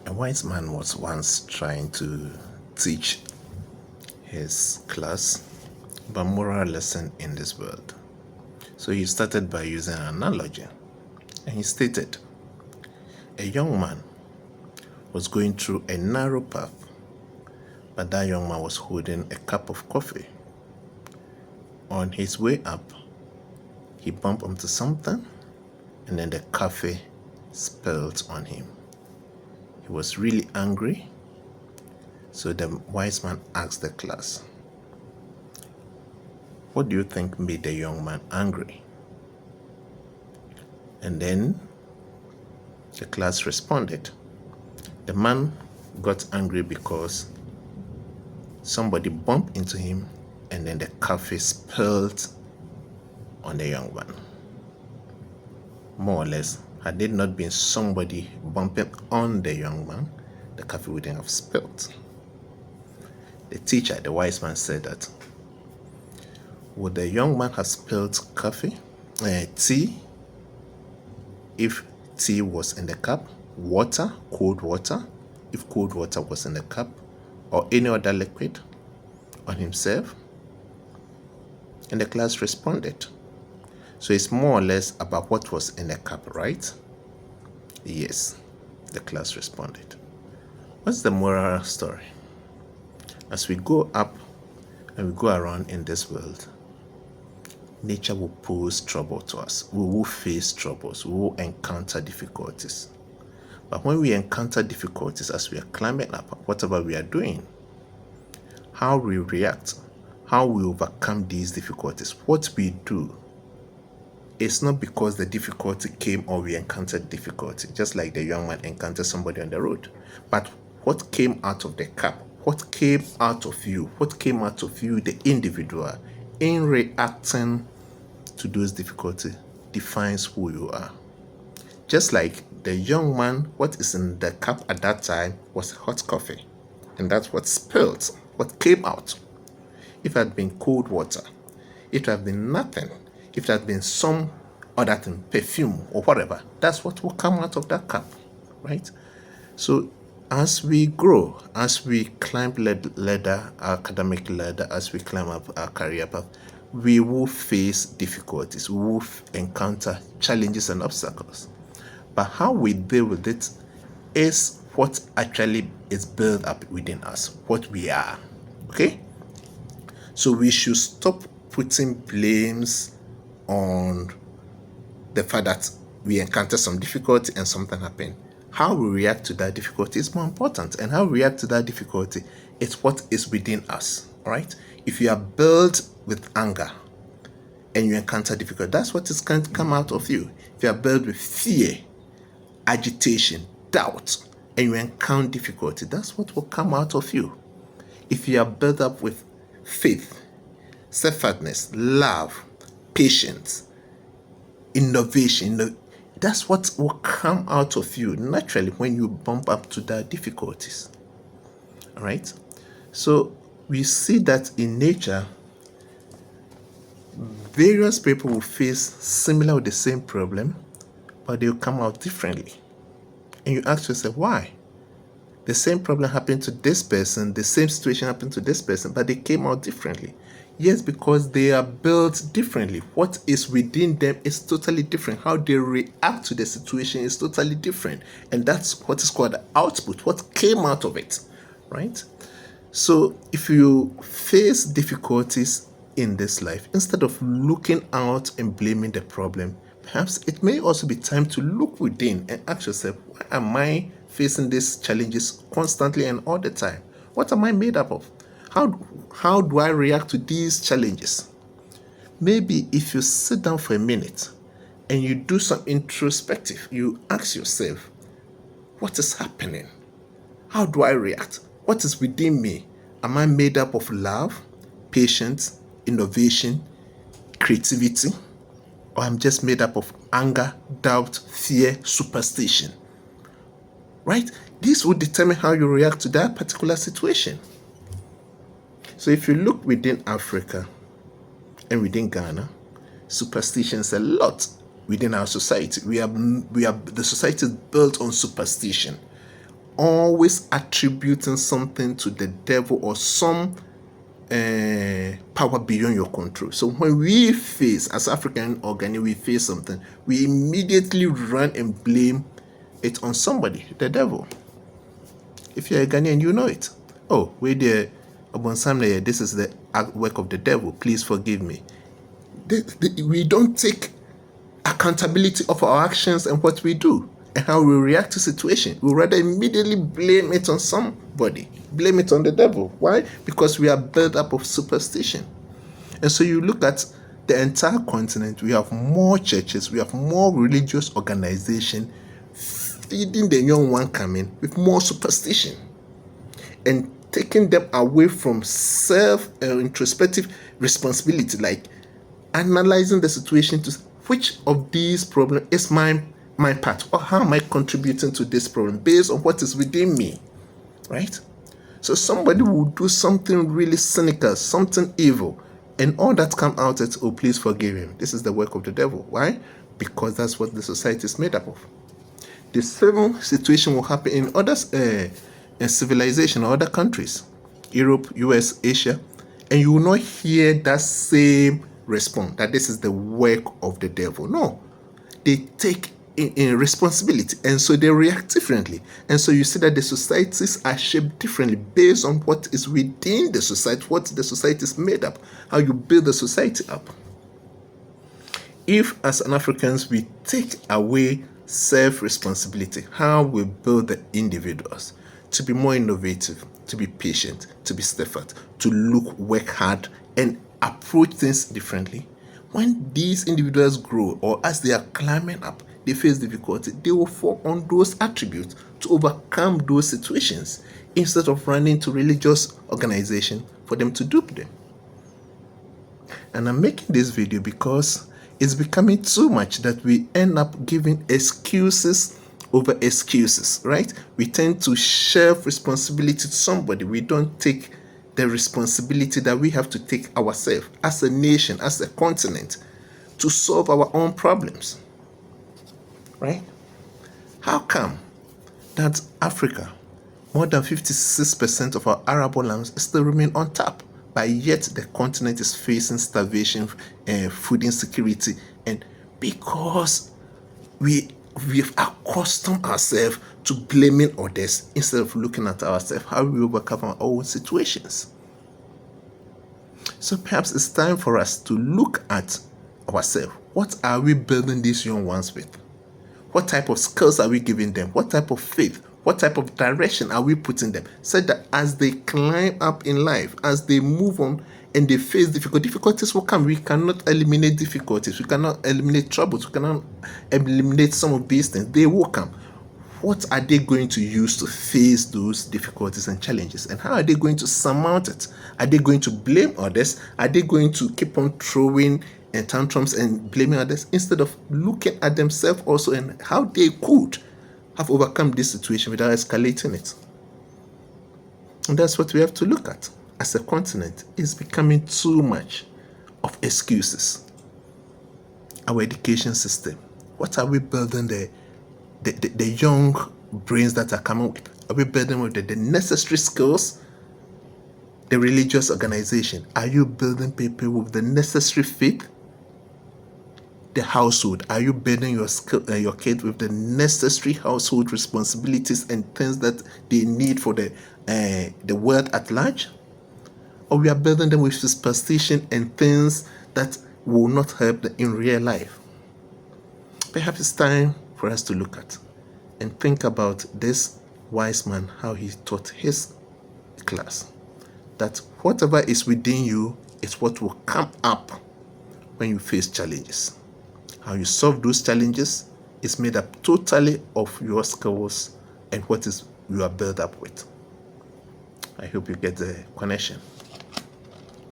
A wise man was once trying to teach his class about moral lesson in this world. So he started by using an analogy, and he stated, a young man was going through a narrow path, but that young man was holding a cup of coffee. On his way up, he bumped into something, and then the coffee spilled on him. He was really angry, so the wise man asked the class, what do you think made the young man angry? And then the class responded, the man got angry because somebody bumped into him, and then the coffee spilled on the young man. More or less, had it not been somebody bumping on the young man, the coffee wouldn't have spilled. The teacher, the wise man, said that, would the young man have spilled tea, if tea was in the cup, water, cold water, if cold water was in the cup, or any other liquid on himself? And the class responded. So it's more or less about what was in the cup, right? Yes, the class responded. What's the moral story? As we go up and we go around in this world, nature will pose trouble to us. We will face troubles. We will encounter difficulties. But when we encounter difficulties as we are climbing up, whatever we are doing, how we react, how we overcome these difficulties, what we do, it's not because the difficulty came or we encountered difficulty, just like the young man encountered somebody on the road. But what came out of the cup, what came out of you, the individual, in reacting to those difficulties defines who you are. Just like the young man, what is in the cup at that time was hot coffee, and that's what spilled, what came out. If it had been cold water, if it had been nothing, if it had been some other thing, perfume or whatever, that's what will come out of that cup, right? So as we grow, as we climb ladder, our academic ladder, as we climb up our career path, we will face difficulties, we will encounter challenges and obstacles. But how we deal with it is what actually is built up within us, what we are, okay? So we should stop putting blames on the fact that we encounter some difficulty and something happened. How we react to that difficulty is more important, and how we react to that difficulty is what is within us, all right? If you are built with anger and you encounter difficulty, that's what is going to come out of you. If you are built with fear, agitation, doubt, and you encounter difficulty, that's what will come out of you. If you are built up with faith, steadfastness, love, patience, innovation, that's what will come out of you naturally when you bump up to the difficulties. All right? So we see that in nature, various people will face similar or the same problem, but they'll come out differently. And you ask yourself, why? The same problem happened to this person, the same situation happened to this person, but they came out differently. Yes, because they are built differently. What is within them is totally different. How they react to the situation is totally different. And that's what is called the output, what came out of it, right? So if you face difficulties in this life, instead of looking out and blaming the problem, perhaps it may also be time to look within and ask yourself, why am I facing these challenges constantly and all the time? What am I made up of? How do I react to these challenges? Maybe if you sit down for a minute and you do some introspective, you ask yourself, what is happening? How do I react? What is within me? Am I made up of love, patience, innovation, creativity? Or I'm just made up of anger, doubt, fear, superstition? Right? This will determine how you react to that particular situation. So if you look within Africa and within Ghana, superstition is a lot within our society. We are the society is built on superstition. always attributing something to the devil or some power beyond your control. So when we face, as African organic, we face something, we immediately run and blame it on somebody, the devil. If you're a Ghanaian, you know it. Oh, wait there, this is the work of the devil. Please forgive me. We don't take accountability of our actions and what we do and how we react to situation. We rather immediately blame it on somebody, blame it on the devil. Why? Because we are built up of superstition. And so you look at the entire continent, we have more churches, we have more religious organization feeding the young one coming with more superstition and taking them away from self-introspective responsibility, like analyzing the situation to which of these problems is my part, or how am I contributing to this problem based on what is within me, right? So somebody will do something really cynical, something evil, and all that come out as, oh, please forgive him. This is the work of the devil. Why? Because that's what the society is made up of. The same situation will happen in other civilization or other countries, Europe, US, Asia, and you will not hear that same response that this is the work of the devil. No, they take in responsibility, and so they react differently. And so you see that the societies are shaped differently based on what is within the society, what the society is made up, how you build the society up. If as an Africans we take away self-responsibility, how we build the individuals to be more innovative, to be patient, to be steadfast, to work hard and approach things differently. When these individuals grow, or as they are climbing up, they face difficulty, they will fall on those attributes to overcome those situations instead of running to religious organization for them to dupe them. And I'm making this video because it's becoming too much that we end up giving excuses over excuses, right? We tend to share responsibility to somebody. We don't take the responsibility that we have to take ourselves as a nation, as a continent, to solve our own problems, right? How come that Africa, more than 56% of our arable lands still remain on top, but yet the continent is facing starvation, food insecurity, and because we've accustomed ourselves to blaming others instead of looking at ourselves, how we overcome our own situations. So perhaps it's time for us to look at ourselves. What are we building these young ones with? What type of skills are we giving them? What type of faith? What type of direction are we putting them? So that as they climb up in life, as they move on and they face difficulties will come. We cannot eliminate difficulties. We cannot eliminate troubles. We cannot eliminate some of these things. They will come. What are they going to use to face those difficulties and challenges? And how are they going to surmount it? Are they going to blame others? Are they going to keep on throwing tantrums and blaming others instead of looking at themselves also and how they could have overcome this situation without escalating it? And that's what we have to look at. As a continent, it's becoming too much of excuses. Our education system. What are we building the young brains that are coming with? Are we building with the necessary skills? The religious organization. Are you building people with the necessary faith? The household. Are you building your kid with the necessary household responsibilities and things that they need for the world at large? Or we are building them with superstition and things that will not help them in real life? Perhaps it's time for us to look at and think about this wise man, how he taught his class. That whatever is within you is what will come up when you face challenges. How you solve those challenges is made up totally of your skills and what is you are built up with. I hope you get the connection.